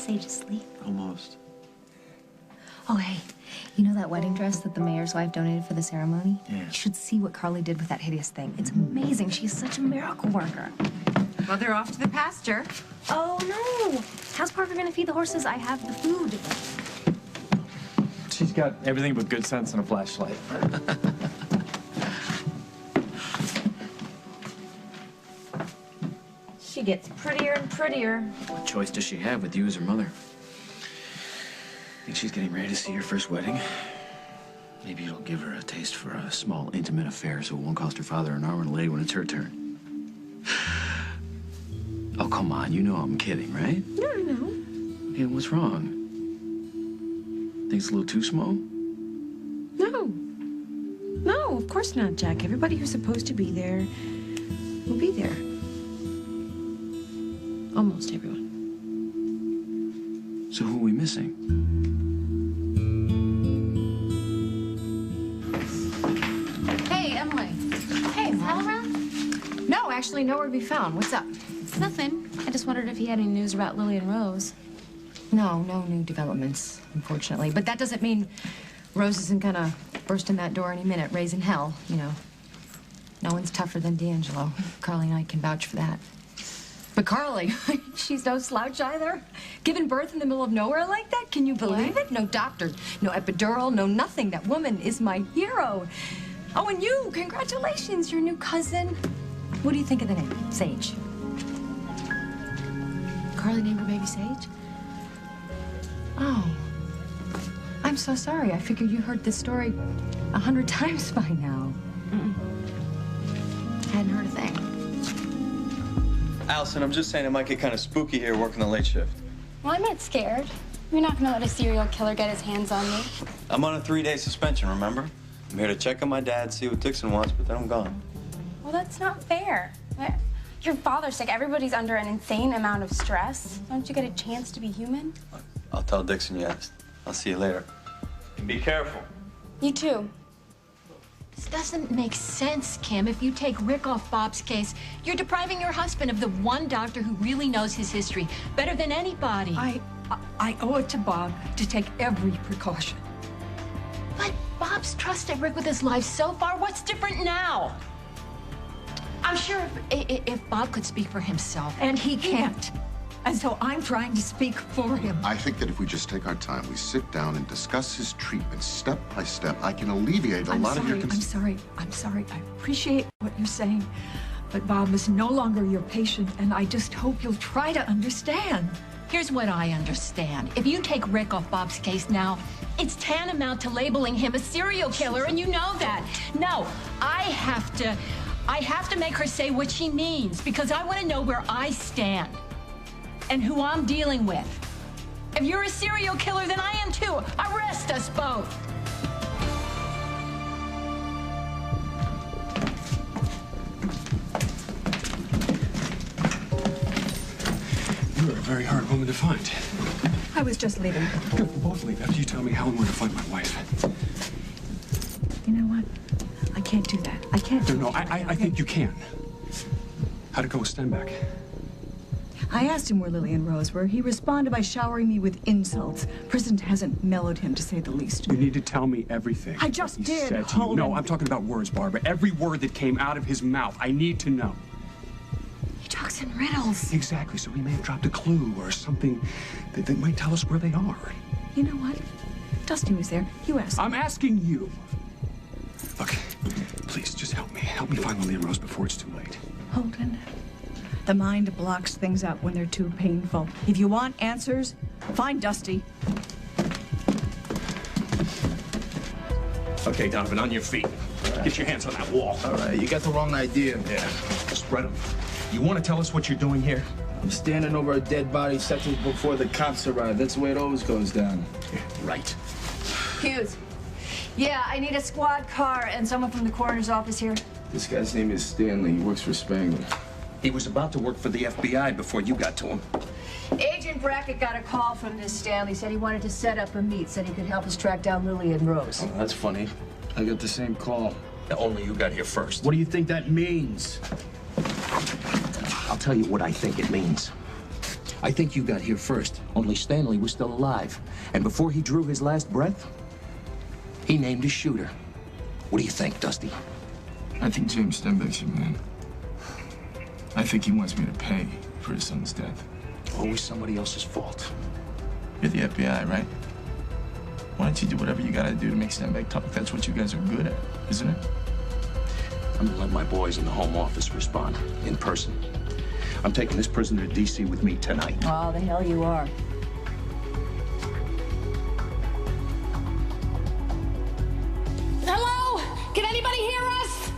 Sage asleep? Almost. Oh, hey, you know that wedding dress that the mayor's wife donated for the ceremony? Yeah. You should see what Carly did with that hideous thing. It's amazing. She's such a miracle worker. Well, they're off to the pasture. Oh, no. How's Parker gonna feed the horses? I have the food. She's got everything but good sense and a flashlight. She gets prettier and prettier. What choice does she have with you as her mother? Think she's getting ready to see her first wedding? Maybe it'll give her a taste for a small, intimate affair so it won't cost her father an arm and a leg when it's her turn. Oh, come on. You know I'm kidding, right? No, I know. Yeah, what's wrong? Think it's a little too small? No. No, of course not, Jack. Everybody who's supposed to be there will be there. Almost everyone. So who are we missing? Hey, Emily. Hey, is Hal around? No, actually, nowhere to be found. What's up? Nothing. I just wondered if he had any news about Lily and Rose. No new developments, unfortunately. But that doesn't mean Rose isn't gonna burst in that door any minute, raising hell, you know. No one's tougher than D'Angelo. Carly and I can vouch for that. But Carly, she's no slouch either. Giving birth in the middle of nowhere like that, can you believe it? No doctor, no epidural, no nothing. That woman is my hero. Oh, and you, congratulations, your new cousin. What do you think of the name? Sage. Carly named her baby Sage? Oh, I'm so sorry. I figured you heard this story 100 times by now. Hadn't heard a thing. Allison, I'm just saying it might get kind of spooky here working the late shift. Well, I'm not scared. You're not gonna let a serial killer get his hands on me. I'm on a 3-day suspension, remember? I'm here to check on my dad, see what Dixon wants, but then I'm gone. Well, that's not fair. Your father's sick. Everybody's under an insane amount of stress. Don't you get a chance to be human? I'll tell Dixon yes. I'll see you later. And be careful. You too. This doesn't make sense, Kim. If you take Rick off Bob's case, you're depriving your husband of the one doctor who really knows his history better than anybody. I owe it to Bob to take every precaution. But Bob's trusted Rick with his life so far. What's different now? I'm sure if Bob could speak for himself. And he can't. And so I'm trying to speak for him. I think that if we just take our time, we sit down and discuss his treatment step by step, I can alleviate a lot of your concerns. I'm sorry. I appreciate what you're saying. But Bob is no longer your patient, and I just hope you'll try to understand. Here's what I understand. If you take Rick off Bob's case now, it's tantamount to labeling him a serial killer, and you know that. No, I have to make her say what she means, because I want to know where I stand and who I'm dealing with. If you're a serial killer, then I am too. Arrest us both. You're a very hard woman to find. I was just leaving. Good, we'll both leave after you tell me how and where to find my wife. You know what? I can't do that. I can't do No, that. I think you can. How'd it go with Stenbeck? I asked him where Lily and Rose were. He responded by showering me with insults. Prison hasn't mellowed him, to say the least. You need to tell me everything. I just he did, said to you. Holden. No, I'm talking about words, Barbara. Every word that came out of his mouth, I need to know. He talks in riddles. Exactly, so he may have dropped a clue or something that might tell us where they are. You know what? Dusty was there. You asked. I'm asking you. Look, please, just help me. Help me find Lily and Rose before it's too late. Holden, the mind blocks things out when they're too painful. If you want answers, find Dusty. Okay, Donovan, on your feet. Get your hands on that wall. All right, you got the wrong idea. Yeah, spread them. You want to tell us what you're doing here? I'm standing over a dead body seconds before the cops arrive. That's the way it always goes down. Yeah, right. Hughes. Yeah, I need a squad car and someone from the coroner's office here. This guy's name is Stanley. He works for Spangler. He was about to work for the FBI before you got to him. Agent Brackett got a call from this Stanley. Said he wanted to set up a meet. Said he could help us track down Lily and Rose. Oh, that's funny. I got the same call. Only you got here first. What do you think that means? I'll tell you what I think it means. I think you got here first. Only Stanley was still alive. And before he drew his last breath, he named his shooter. What do you think, Dusty? I think James Stenbeck's your man. I think he wants me to pay for his son's death. Always somebody else's fault. You're the FBI, right? Why don't you do whatever you gotta do to make Stenbeck talk? That's what you guys are good at, isn't it? I'm gonna let my boys in the home office respond in person. I'm taking this prisoner to D.C. with me tonight. Oh, the hell you are. Hello? Can anybody hear us?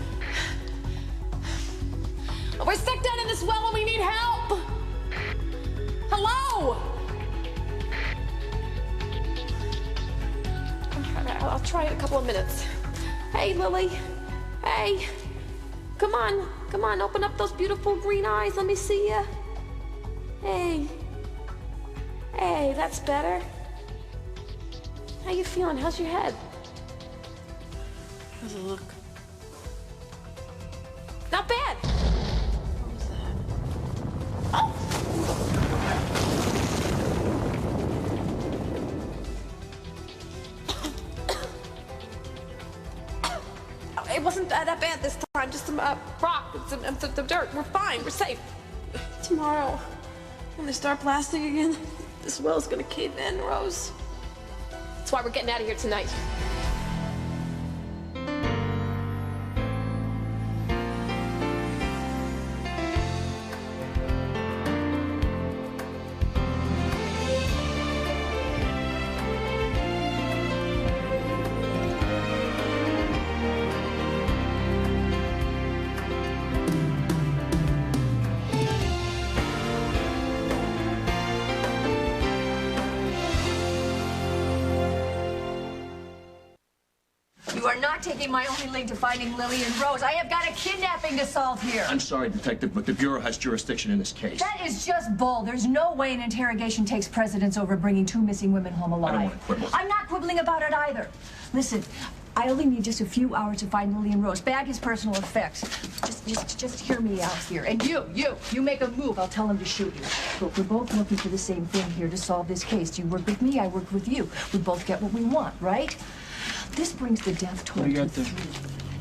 We're stuck down in this well and we need help. Hello? I'll try in a couple of minutes. Hey, Lily. Hey. Come on, open up those beautiful green eyes. Let me see ya. Hey. Hey, that's better. How you feeling? How's your head? How's it look? Not bad. What was that? Oh! It wasn't that bad this time. Just some rock and some dirt. We're fine. We're safe. Tomorrow, when they start blasting again, this well's gonna cave in, Rose. That's why we're getting out of here tonight. You are not taking my only link to finding Lily and Rose. I have got a kidnapping to solve here. I'm sorry, Detective, but the Bureau has jurisdiction in this case. That is just bull. There's no way an interrogation takes precedence over bringing two missing women home alive. I don't want to quibble. I'm not quibbling about it either. Listen, I only need just a few hours to find Lily and Rose. Bag his personal effects. Just hear me out here. And you make a move, I'll tell him to shoot you. Look, we're both looking for the same thing here to solve this case. You work with me, I work with you. We both get what we want, right? This brings the death toll to 3.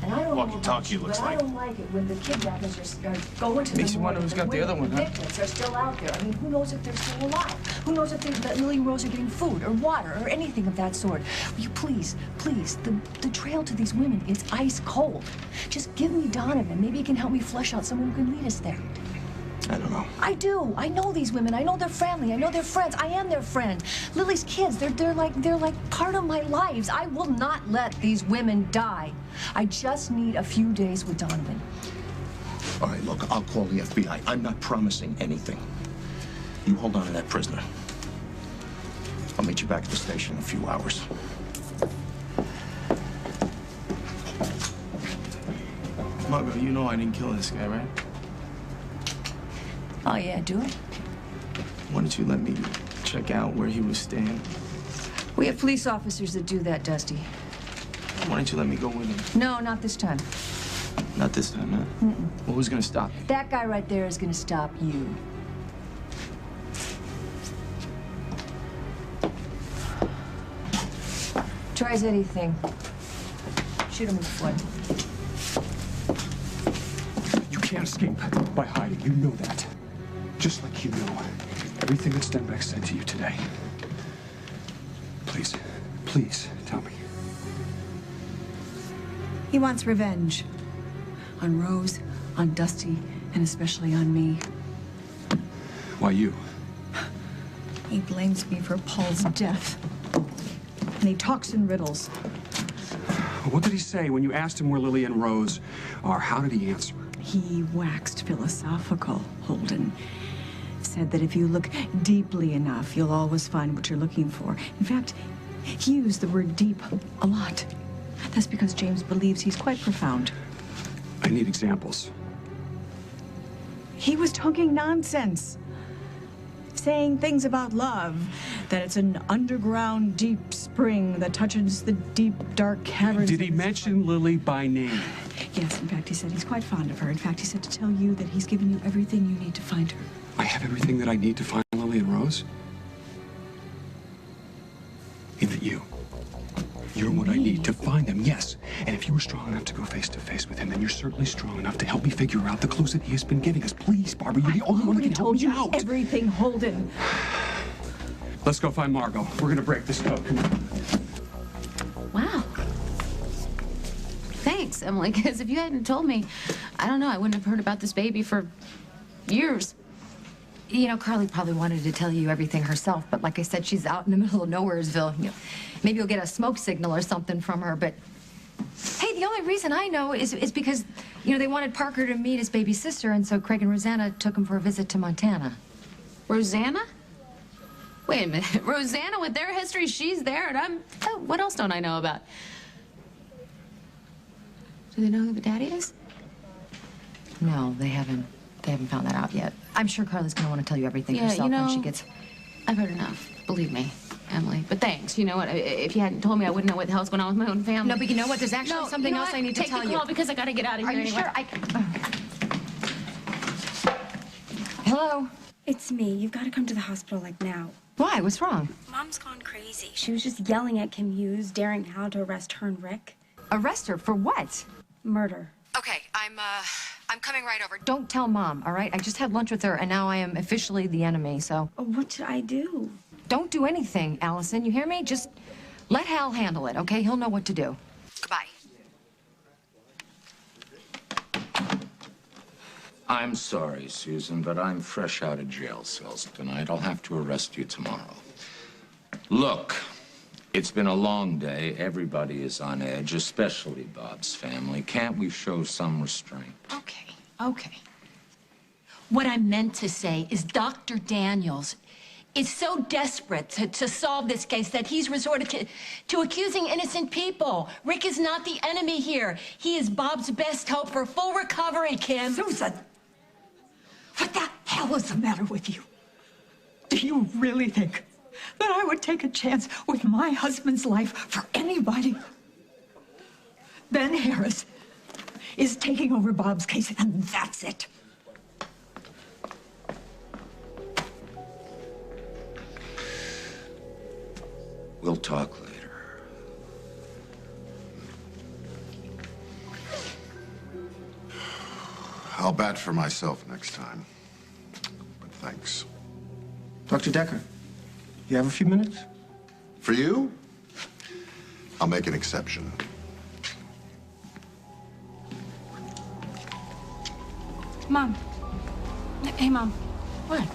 And I don't know about you, but I don't like it when the kidnappers are going to Makes the you wonder who's got the other one, huh? victims are still out there. I mean, who knows if they're still alive? Who knows if that Lily and Rose are getting food or water or anything of that sort? Will you please, the trail to these women is ice cold. Just give me Donovan. Maybe he can help me flesh out someone who can lead us there. I don't know. I do. I know these women. I know their family. I know their friends. I am their friend. Lily's kids, they're like part of my lives. I will not let these women die. I just need a few days with Donovan. All right, look, I'll call the FBI. I'm not promising anything. You hold on to that prisoner. I'll meet you back at the station in a few hours. Margot, you know I didn't kill this guy, right? Oh, yeah, do it. Why don't you let me check out where he was staying? We have police officers that do that, Dusty. Why don't you let me go with him? No, not this time. Not this time, huh? Well, who's gonna stop me? That guy right there is gonna stop you. Tries anything. Shoot him with the foot. You can't escape by hiding. You know that. Just like you know everything that Stenbeck said to you today. Please, please tell me. He wants revenge. On Rose, on Dusty, and especially on me. Why you? He blames me for Paul's death. And he talks in riddles. What did he say when you asked him where Lily and Rose are? How did he answer? He waxed philosophical, Holden. Said that if you look deeply enough, you'll always find what you're looking for. In fact, he used the word deep a lot. That's because James believes he's quite profound. I need examples. He was talking nonsense. Saying things about love, that it's an underground deep spring that touches the deep, dark caverns. Did he mention Lily by name? Yes, in fact, he said he's quite fond of her. In fact, he said to tell you that he's given you everything you need to find her. I have everything that I need to find Lily. Carly and Rose? Is it you? You're what I need to find them, yes. And if you were strong enough to go face to face with him, then you're certainly strong enough to help me figure out the clues that he has been giving us. Please, Barbara, you're the only one who can help me out. Everything, Holden. Let's go find Margot. We're gonna break this code. Come on. Wow. Thanks, Emily, because if you hadn't told me, I don't know, I wouldn't have heard about this baby for years. You know, Carly probably wanted to tell you everything herself, but like I said, she's out in the middle of Nowheresville. You know, maybe you'll get a smoke signal or something from her, but hey, the only reason I know is because, you know, they wanted Parker to meet his baby sister, and so Craig and Rosanna took him for a visit to Montana. Rosanna? Wait a minute. Rosanna, with their history, she's there, and I'm... Oh, what else don't I know about? Do they know who the daddy is? No, they haven't found that out yet. I'm sure Carly's gonna want to tell you everything Yeah, herself you know, when she gets... I've heard enough. Believe me, Emily. But thanks. You know what? If you hadn't told me, I wouldn't know what the hell's going on with my own family. No, but you know what? There's actually something else I need to tell you. Take the call because I got to get out of Are here you anyway. sure? Hello? It's me. You've got to come to the hospital, like, now. Why? What's wrong? Mom's gone crazy. She was just yelling at Kim Hughes, daring Hal to arrest her and Rick. Arrest her for what? Murder. Okay, I'm coming right over. Don't tell Mom, all right? I just had lunch with her, and now I am officially the enemy, so... What should I do? Don't do anything, Allison. You hear me? Just let Hal handle it, okay? He'll know what to do. Goodbye. I'm sorry, Susan, but I'm fresh out of jail cells tonight. I'll have to arrest you tomorrow. Look, it's been a long day. Everybody is on edge, especially Bob's family. Can't we show some restraint? Okay. What I meant to say is Dr. Daniels is so desperate to solve this case that he's resorted to accusing innocent people. Rick is not the enemy here. He is Bob's best hope for full recovery, Kim. Susan! What the hell is the matter with you? Do you really think that I would take a chance with my husband's life for anybody? Ben Harris is taking over Bob's case, and that's it. We'll talk later. I'll bat for myself next time. But thanks. Dr. Decker, you have a few minutes? For you, I'll make an exception. Mom. Hey, Mom. What?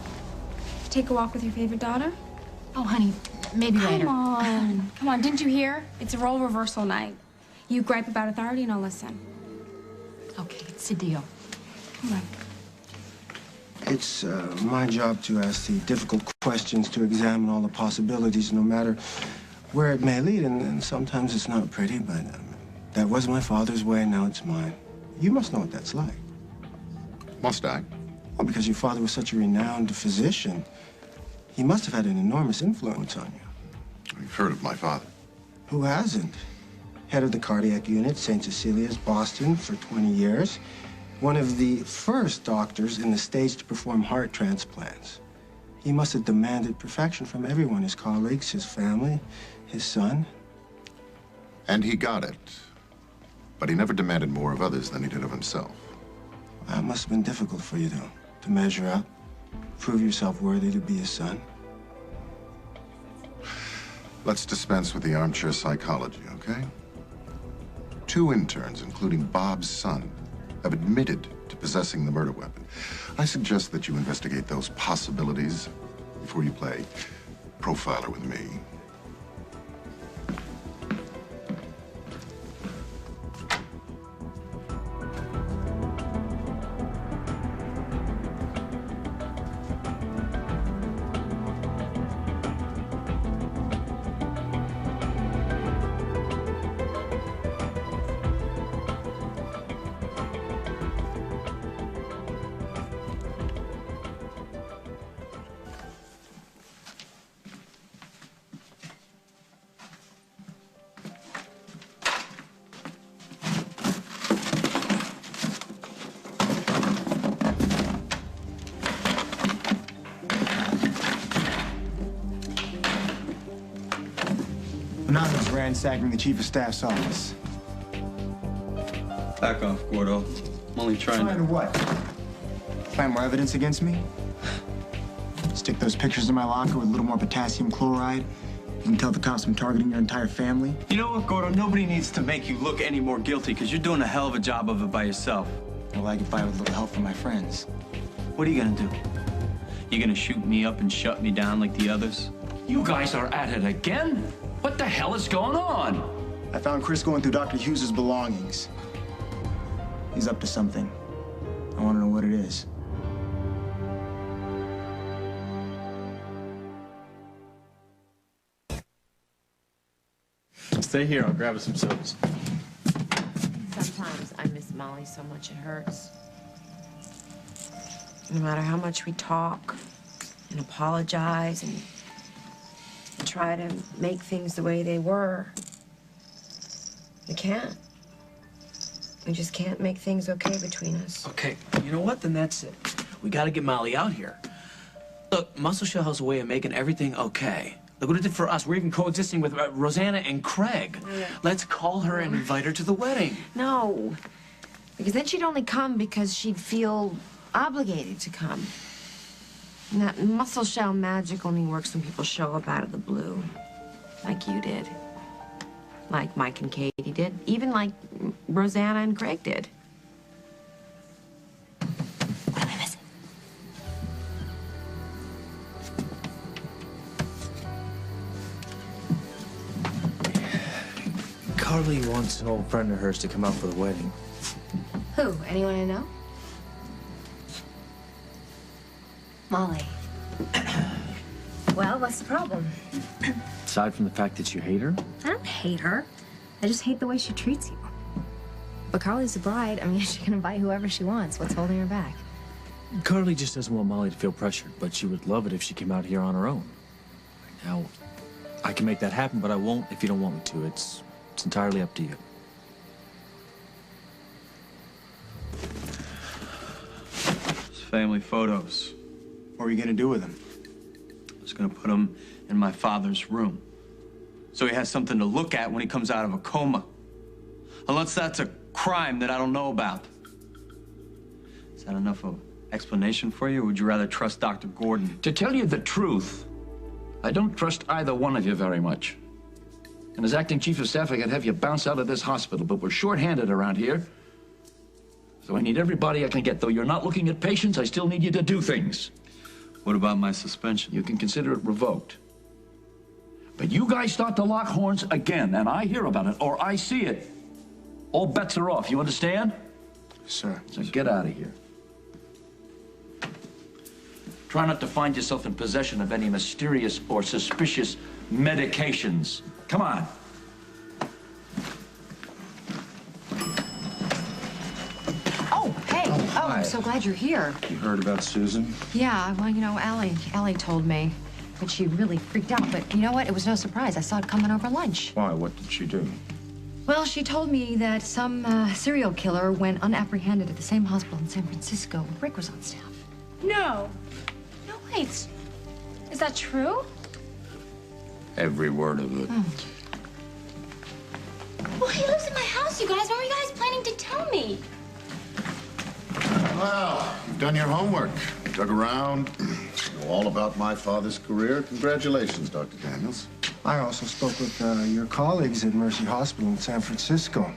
Take a walk with your favorite daughter? Oh, honey, maybe later. Come on. Come on, didn't you hear? It's a role reversal night. You gripe about authority and I'll listen. Okay, it's a deal. Come on. It's my job to ask the difficult questions, to examine all the possibilities, no matter where it may lead. And sometimes it's not pretty, but that was my father's way, now it's mine. You must know what that's like. Must I? Well, because your father was such a renowned physician. He must have had an enormous influence on you. You've heard of my father. Who hasn't? Head of the cardiac unit, St. Cecilia's, Boston, for 20 years. One of the first doctors in the States to perform heart transplants. He must have demanded perfection from everyone, his colleagues, his family, his son. And he got it. But he never demanded more of others than he did of himself. That must have been difficult for you, though, to measure up, prove yourself worthy to be his son. Let's dispense with the armchair psychology, okay? 2 interns, including Bob's son, have admitted to possessing the murder weapon. I suggest that you investigate those possibilities before you play profiler with me. Anonymous ransacking the chief of staff's office. Back off, Gordo. I'm only trying Trying to what? Find more evidence against me? Stick those pictures in my locker with a little more potassium chloride? You can tell the cops I'm targeting your entire family? You know what, Gordo? Nobody needs to make you look any more guilty because you're doing a hell of a job of it by yourself. Well, I could find with a little help from my friends. What are you gonna do? You gonna shoot me up and shut me down like the others? You guys are at it again? What the hell is going on? I found Chris going through Dr. Hughes's belongings. He's up to something. I want to know what it is. Stay here. I'll grab us some sodas. Sometimes I miss Molly so much it hurts. No matter how much we talk and apologize and try to make things the way they were, we can't. We just can't make things okay between us. Okay, you know what? Then that's it. We gotta get Molly out here. Look, Muscle Shell has a way of making everything okay. Look what it did for us. We're even coexisting with Rosanna and Craig. Yeah. Let's call her and invite her to the wedding. No, because then she'd only come because she'd feel obligated to come. And that muscle shell magic only works when people show up out of the blue, like you did. Like Mike and Katie did, even like Rosanna and Craig did. What am I missing? Carly wants an old friend of hers to come out for the wedding. Who? Anyone I know? Molly. Well, what's the problem? Aside from the fact that you hate her? I don't hate her. I just hate the way she treats you. But Carly's the bride. I mean, she can invite whoever she wants. What's holding her back? Carly just doesn't want Molly to feel pressured, but she would love it if she came out here on her own. Now, I can make that happen, but I won't if you don't want me to. It's entirely up to you. It's family photos. What are you gonna do with them? I was gonna put them in my father's room, so he has something to look at when he comes out of a coma. Unless that's a crime that I don't know about. Is that enough of an explanation for you, or would you rather trust Dr. Gordon? To tell you the truth, I don't trust either one of you very much. And as acting chief of staff, I could have you bounce out of this hospital, but we're short-handed around here. So I need everybody I can get. Though you're not looking at patients, I still need you to do things. What about my suspension? You can consider it revoked. But you guys start to lock horns again, and I hear about it, or I see it, all bets are off. You understand? Sir. So get out of here. Try not to find yourself in possession of any mysterious or suspicious medications. Come on. Oh, hey. Oh, I'm so glad you're here. You heard about Susan? Yeah, well, you know, Allie told me. But she really freaked out. But you know what? It was no surprise. I saw it coming over lunch. Why? What did she do? Well, she told me that some serial killer went unapprehended at the same hospital in San Francisco where Rick was on staff. No. No, wait. Is that true? Every word of it. Oh. Well, he lives in my house, you guys. What were you guys planning to tell me? Well, you've done your homework. Dug around. Know all about my father's career. Congratulations, Dr. Daniels. I also spoke with your colleagues at Mercy Hospital in San Francisco.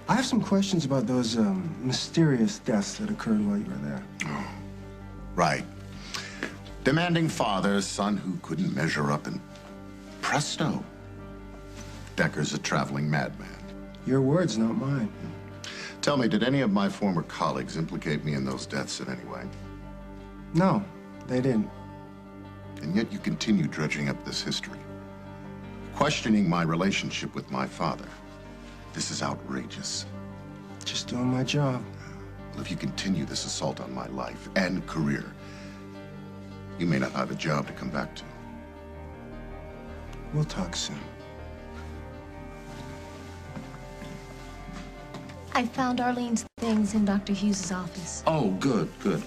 I have some questions about those mysterious deaths that occurred while you were there. Oh, right. Demanding father, son who couldn't measure up, and presto, Decker's a traveling madman. Your words, not mine. Tell me, did any of my former colleagues implicate me in those deaths in any way? No, they didn't. And yet you continue dredging up this history, questioning my relationship with my father. This is outrageous. Just doing my job. Well, if you continue this assault on my life and career, you may not have a job to come back to. We'll talk soon. I found Arlene's things in Dr. Hughes's office. Oh, good, good.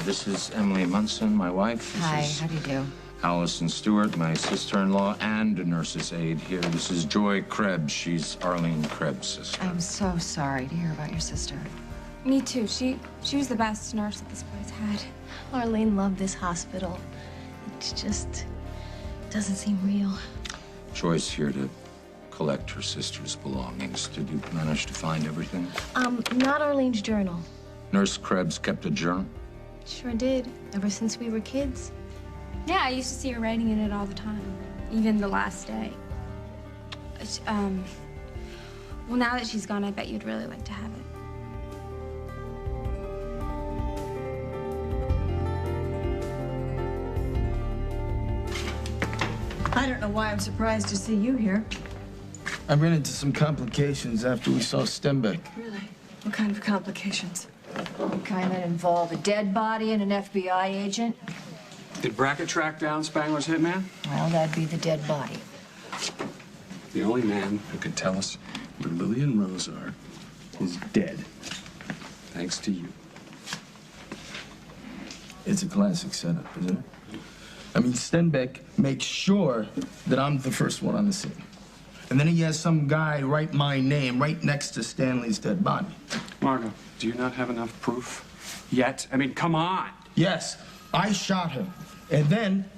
This is Emily Munson, my wife. Hi, how do you do? Allison Stewart, my sister-in-law, and a nurse's aide here. This is Joy Krebs. She's Arlene Krebs' sister. I'm so sorry to hear about your sister. Me too. She was the best nurse that this place had. Arlene loved this hospital. It just doesn't seem real. Joy's here to collect her sister's belongings. Did you manage to find everything? Not Arlene's journal. Nurse Krebs kept a journal? Sure did, ever since we were kids. Yeah, I used to see her writing in it all the time, even the last day. Well, now that she's gone, I bet you'd really like to have it. I don't know why I'm surprised to see you here. I ran into some complications after we saw Stenbeck. Really? What kind of complications? The kind that involve a dead body and an FBI agent? Did Brackett track down Spangler's hitman? Well, that'd be the dead body. The only man who can tell us where Lily and Rose are is dead. Thanks to you. It's a classic setup, isn't it? I mean, Stenbeck makes sure that I'm the first one on the scene. And then he has some guy write my name right next to Stanley's dead body. Margot, do you not have enough proof yet? I mean, come on. Yes, I shot him. And then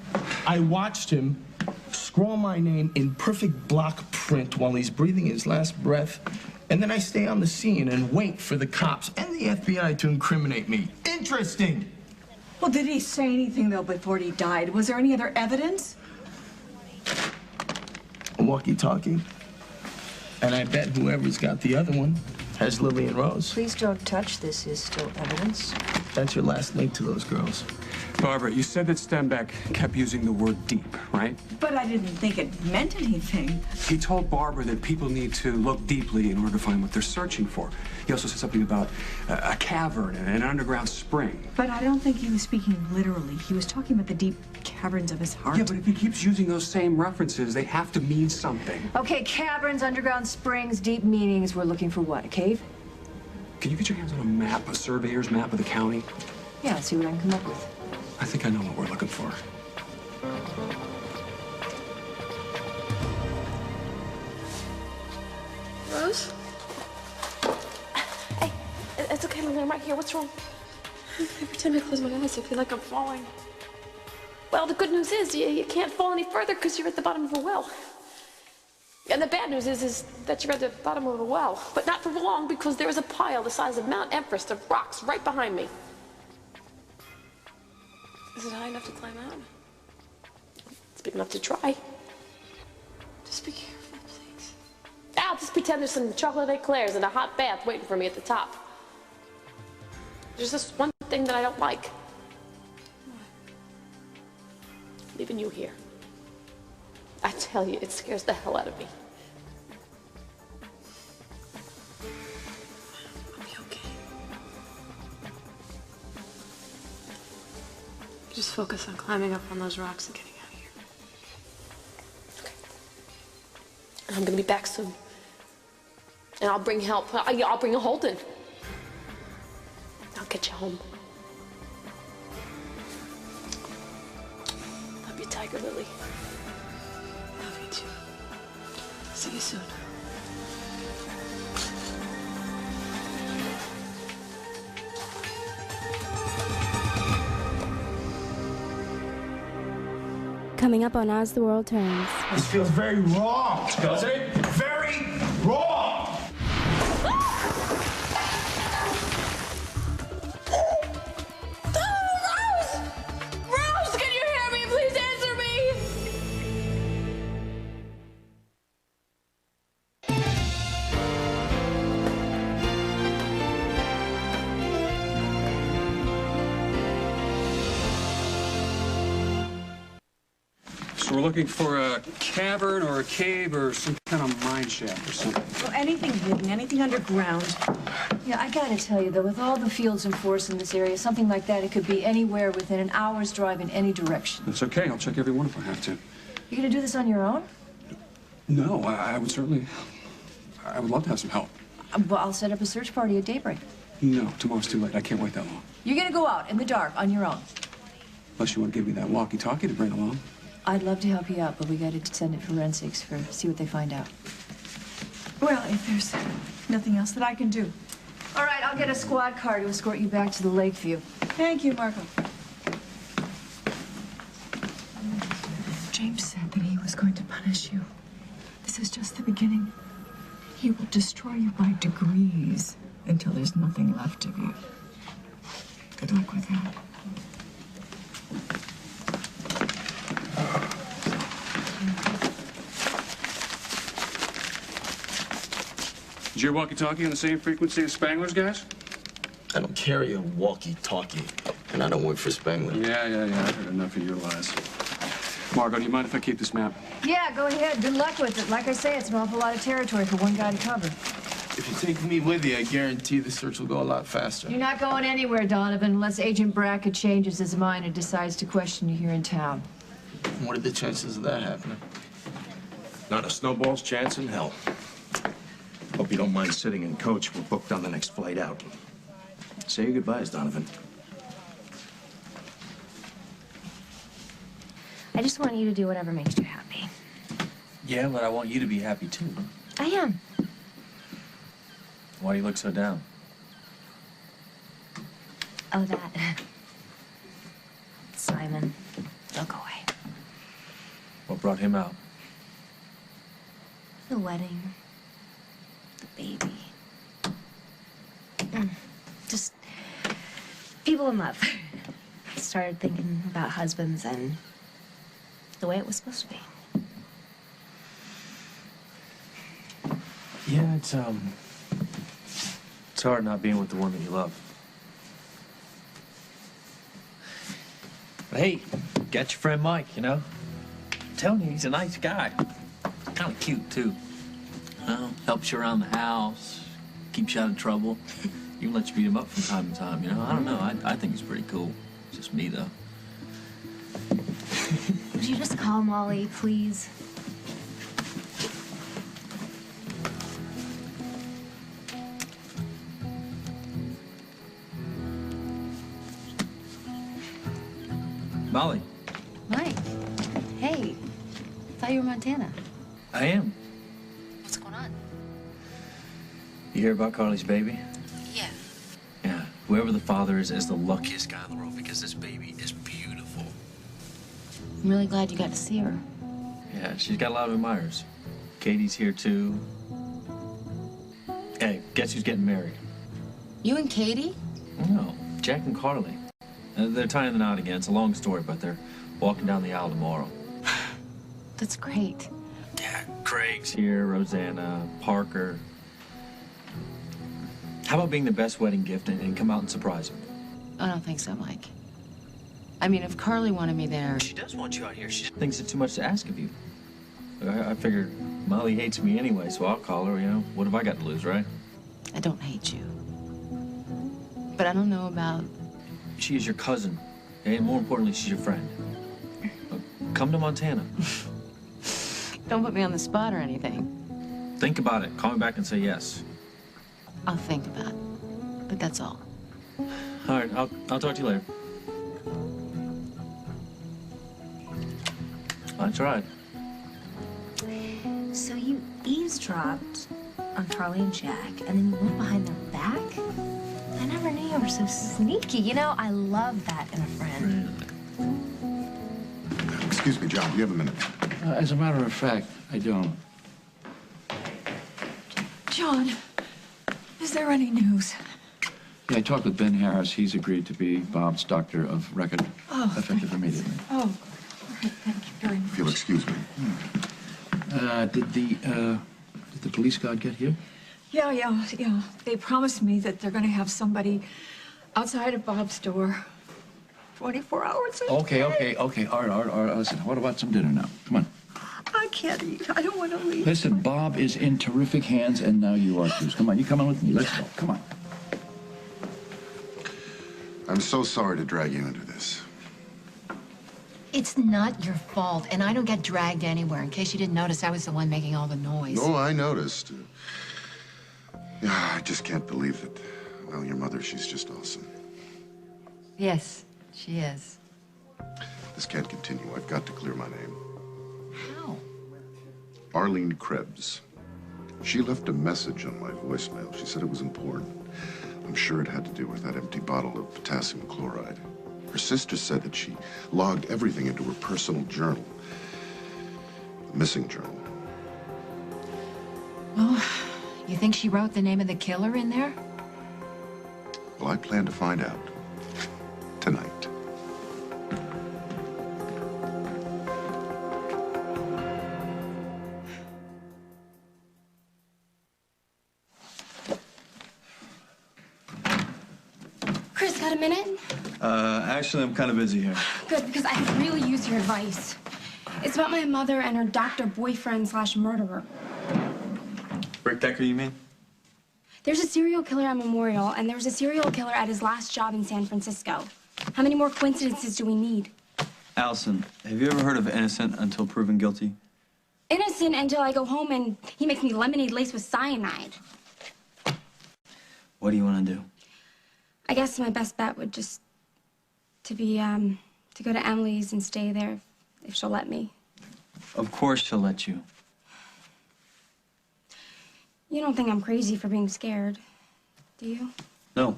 I watched him scrawl my name in perfect block print while he's breathing his last breath. And then I stay on the scene and wait for the cops and the FBI to incriminate me. Interesting. Well, did he say anything, though, before he died? Was there any other evidence? A walkie-talkie. And I bet whoever's got the other one has Lily and Rose. Please don't touch. This is still evidence. That's your last link to those girls. Barbara, you said that Stenbeck kept using the word deep, right? But I didn't think it meant anything. He told Barbara that people need to look deeply in order to find what they're searching for. He also said something about a cavern and an underground spring. But I don't think he was speaking literally. He was talking about the deep caverns of his heart. Yeah, but if he keeps using those same references, they have to mean something. Okay, caverns, underground springs, deep meanings. We're looking for what? A cave? Can you get your hands on a map, a surveyor's map of the county? Yeah, see what I can come up with. I think I know what we're looking for. Rose? Hey, it's okay, Lily, I'm right here. What's wrong? Every time I close my eyes, I feel like I'm falling. Well, the good news is you can't fall any further because you're at the bottom of a well. And the bad news is that you're at the bottom of a well, but not for long because there is a pile the size of Mount Everest of rocks right behind me. Is it high enough to climb out? It's big enough to try. Just be careful, please. I'll just pretend there's some chocolate eclairs and a hot bath waiting for me at the top. There's just one thing that I don't like. Leaving you here. I tell you, it scares the hell out of me. I'll be okay. Just focus on climbing up on those rocks and getting out of here. Okay. And I'm gonna be back soon. And I'll bring help. I'll bring a Holden. I'll get you home. Love you, Tiger Lily. Love you too. See you soon. Coming up on As the World Turns. This feels very wrong. Does it? Very wrong. Rose, can you hear me? Please answer me. So we're looking for a cavern or a cave or some kind of mine shaft or something. Well, anything hidden, anything underground. Yeah, I gotta tell you, though, with all the fields and forests in this area, something like that, it could be anywhere within an hour's drive in any direction. That's okay. I'll check every one if I have to. You gonna do this on your own? No, I would certainly... I would love to have some help. Well, I'll set up a search party at daybreak. No, tomorrow's too late. I can't wait that long. You're gonna go out in the dark on your own. Unless you want to give me that walkie-talkie to bring along. I'd love to help you out, but we gotta send it forensics see what they find out. Well, if there's nothing else that I can do. All right, I'll get a squad car to escort you back to the Lakeview. Thank you, Margot. James said that he was going to punish you. This is just the beginning. He will destroy you by degrees until there's nothing left of you. Good luck with that. Is your walkie-talkie on the same frequency as Spangler's guys? I don't carry a walkie-talkie, and I don't work for Spangler. Yeah. I heard enough of your lies. Margot, do you mind if I keep this map? Yeah, go ahead. Good luck with it. Like I say, it's an awful lot of territory for one guy to cover. If you take me with you, I guarantee the search will go a lot faster. You're not going anywhere, Donovan, unless Agent Brackett changes his mind and decides to question you here in town. What are the chances of that happening? Not a snowball's chance in hell. Hope you don't mind sitting in coach. We're booked on the next flight out. Say your goodbyes, Donovan. I just want you to do whatever makes you happy. Yeah, but I want you to be happy too. I am. Why do you look so down? Oh, that. Simon. They'll go away. What brought him out? The wedding. The baby. Just people in love. I started thinking about husbands and the way it was supposed to be. Yeah, it's hard not being with the one that you love. But hey, got your friend Mike, you know? I'm telling you, he's a nice guy. Kind of cute, too. Helps you around the house, keeps you out of trouble. Even lets you beat him up from time to time, you know? I don't know, I think he's pretty cool. It's just me, though. Would you just call Molly, please? Molly. Mike. Hey. Thought you were Montana. I am. What's going on? You hear about Carly's baby? Yeah. Yeah. Whoever the father is the luckiest guy in the world because this baby is beautiful. I'm really glad you got to see her. Yeah, she's got a lot of admirers. Katie's here, too. Hey, guess who's getting married? You and Katie? No, Jack and Carly. They're tying the knot again. It's a long story, but they're walking down the aisle tomorrow. That's great. Yeah, Craig's here, Rosanna, Parker. How about being the best wedding gift and come out and surprise him? I don't think so, Mike. I mean, if Carly wanted me there... She does want you out here. She thinks it's too much to ask of you. I figured Molly hates me anyway, so I'll call her, you know. What have I got to lose, right? I don't hate you. But I don't know about... She is your cousin. And more importantly, she's your friend. Come to Montana. Don't put me on the spot or anything. Think about it. Call me back and say yes. I'll think about it. But that's all. All right, I'll talk to you later. I tried. So you eavesdropped on Carly and Jack, and then you went behind their back? I never knew you were so sneaky. You know, I love that in a friend. Excuse me, John, do you have a minute? As a matter of fact, I don't. John, is there any news? Yeah, I talked with Ben Harris. He's agreed to be Bob's doctor of record, effective immediately. Oh, all right, thank you very much. If you'll excuse me. Did the police guard get here? Yeah. They promised me that they're going to have somebody outside of Bob's door 24 hours a day. Okay. All right. Listen, what about some dinner now? Come on. I can't eat. I don't want to leave. Listen, Bob is in terrific hands, and now you are too. Come on, you come on with me. Let's go. Come on. I'm so sorry to drag you into this. It's not your fault, and I don't get dragged anywhere. In case you didn't notice, I was the one making all the noise. No, I noticed. Yeah, I just can't believe that. Well, your mother, she's just awesome. Yes, she is. The This can't continue. I've got to clear my name. How? Arlene Krebs. She left a message on my voicemail. She said it was important. I'm sure it had to do with that empty bottle of potassium chloride. Her sister said that she logged everything into her personal journal. The missing journal. Well, you think she wrote the name of the killer in there? Well, I plan to find out tonight. Chris, got a minute? Actually, I'm kind of busy here. Good, because I could really use your advice. It's about my mother and her doctor boyfriend/murderer. Rick Decker, you mean? There's a serial killer at Memorial, and there was a serial killer at his last job in San Francisco. How many more coincidences do we need? Allison, have you ever heard of innocent until proven guilty? Innocent until I go home and he makes me lemonade laced with cyanide. What do you want to do? I guess my best bet would just to be, to go to Emily's and stay there if she'll let me. Of course she'll let you. You don't think I'm crazy for being scared, do you? No.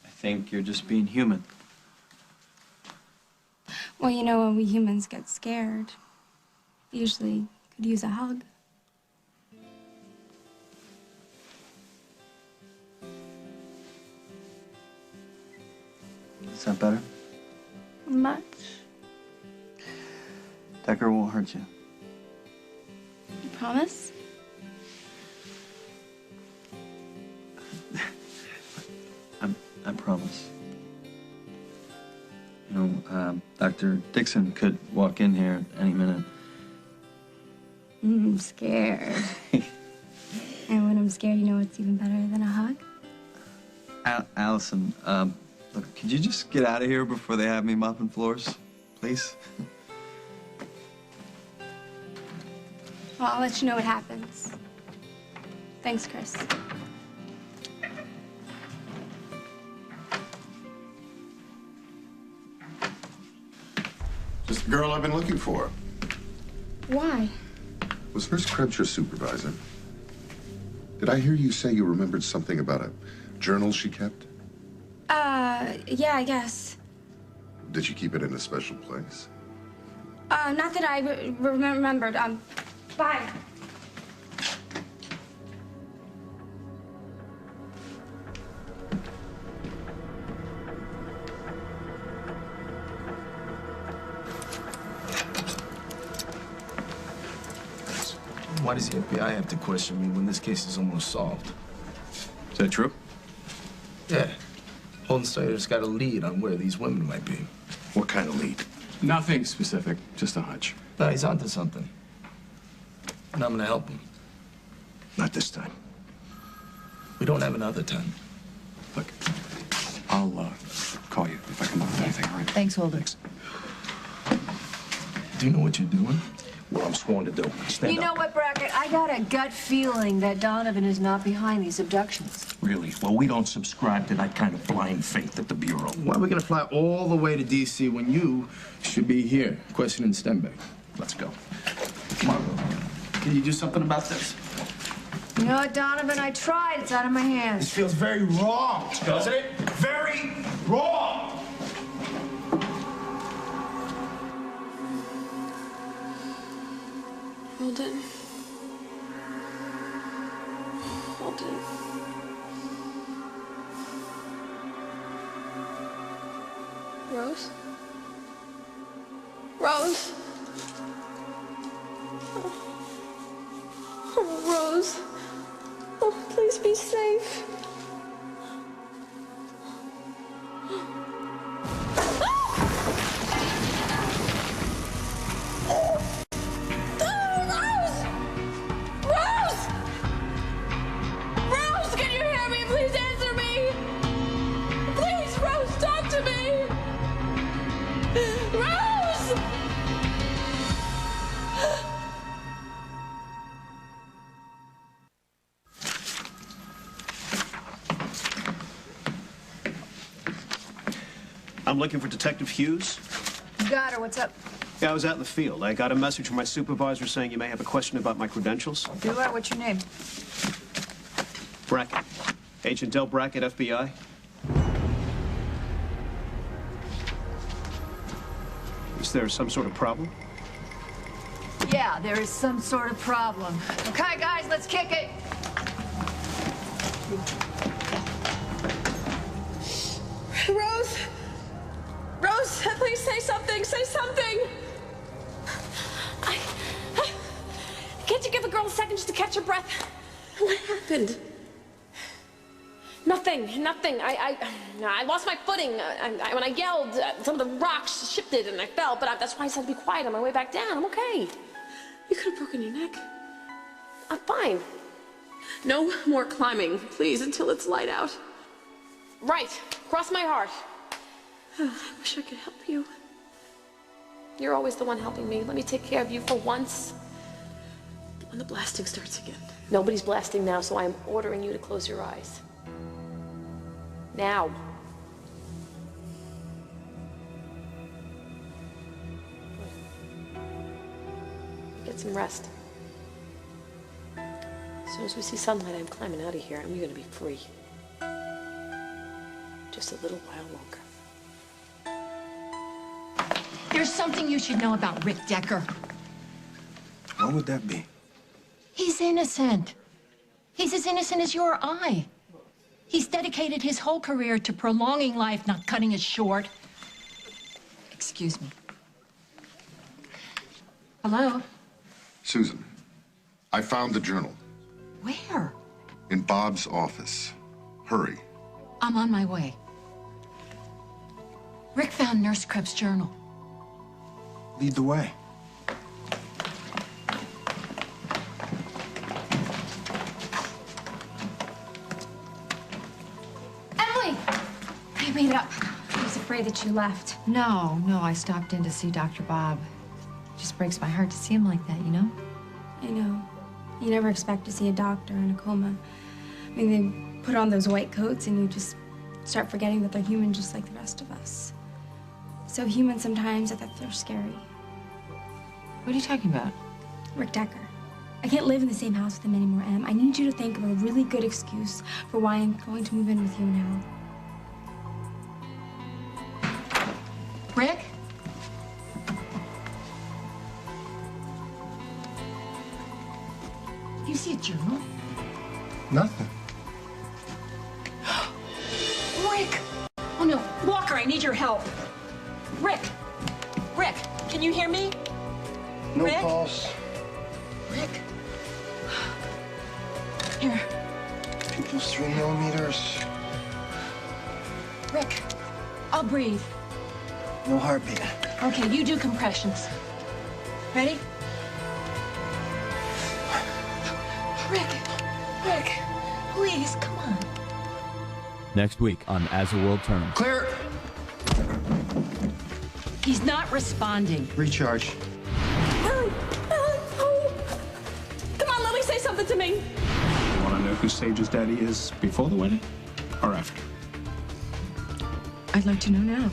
I think you're just being human. Well, you know, when we humans get scared, we usually could use a hug. Is that better? Much. Decker won't hurt you. You promise? I promise. You know, Dr. Dixon could walk in here any minute. I'm scared. And when I'm scared, you know what's even better than a hug? Allison, look, could you just get out of here before they have me mopping floors, please? Well, I'll let you know what happens. Thanks, Chris. Just the girl I've been looking for. Why? Was Nurse Krebs your supervisor? Did I hear you say you remembered something about a journal she kept? Yeah, I guess. Did she keep it in a special place? Not that I remembered. Bye. Why does the FBI have to question me when this case is almost solved? Is that true? Yeah. Holdensteiner's got a lead on where these women might be. What kind of lead? Nothing specific, just a hunch. No, he's onto something. And I'm gonna help him. Not this time. We don't have another time. Look, I'll call you if I come up with anything, all right? Thanks, Holden. Do you know what you're doing? What I'm sworn to do. Stand You up. know what, Brackett? I got a gut feeling that Donovan is not behind these abductions. Really? Well, we don't subscribe to that kind of blind faith at the Bureau. Why are we gonna fly all the way to D.C. when you should be here questioning Stenbeck? Let's go. Come on, can you do something about this? You know what, Donovan? I tried. It's out of my hands. This feels very wrong, doesn't it? Very wrong! Holden. Holden. Rose? Rose? Oh, Rose. Oh, please be safe. Rose, can you hear me? Please answer me. Please, Rose, talk to me. Rose! I'm looking for Detective Hughes. got her? What's up? Yeah, I was out in the field. I got a message from my supervisor saying you may have a question about my credentials. Do I? What's your name? Brackett. Agent Del Brackett, FBI. Is there some sort of problem? Yeah, there is some sort of problem. Okay, guys, let's kick it. Rose! Rose, please say something. Say something. Can't you give a girl a second just to catch her breath? What happened? Nothing. I lost my footing. When I yelled, some of the rocks shifted and I fell, but that's why I said to be quiet on my way back down. I'm okay. You could have broken your neck. I'm fine. No more climbing, please, until it's light out. Right. Cross my heart. Oh, I wish I could help you. You're always the one helping me. Let me take care of you for once. When the blasting starts again. Nobody's blasting now, so I'm ordering you to close your eyes. Now. Get some rest. As soon as we see sunlight, I'm climbing out of here, and you're gonna be free. Just a little while longer. There's something you should know about Rick Decker. What would that be? He's innocent. He's as innocent as you or I. He's dedicated his whole career to prolonging life, not cutting it short. Excuse me. Hello? Susan, I found the journal. Where? In Bob's office. Hurry. I'm on my way. Rick found Nurse Krebs' journal. Lead the way. Emily! I made it up. I was afraid that you left. No, I stopped in to see Dr. Bob. It just breaks my heart to see him like that, you know? I know. You never expect to see a doctor in a coma. I mean, they put on those white coats and you just start forgetting that they're human just like the rest of us. So human sometimes that they're scary. What are you talking about? Rick Decker. I can't live in the same house with him anymore, Em. I need you to think of a really good excuse for why I'm going to move in with you now. Rick? Do you see a journal? Nothing. Rick! Oh no, Walker, I need your help. Rick! Rick, can you hear me? No Rick? pulse. Rick? Here. Pupils 3 millimeters. Rick, I'll breathe. No heartbeat. Okay, you do compressions. Ready? Rick, please, come on. Next week on As the World Turns. Clear. He's not responding. Recharge. Lily! Oh! Come on, Lily, say something to me. You want to know who Sage's daddy is before the wedding or after? I'd like to know now.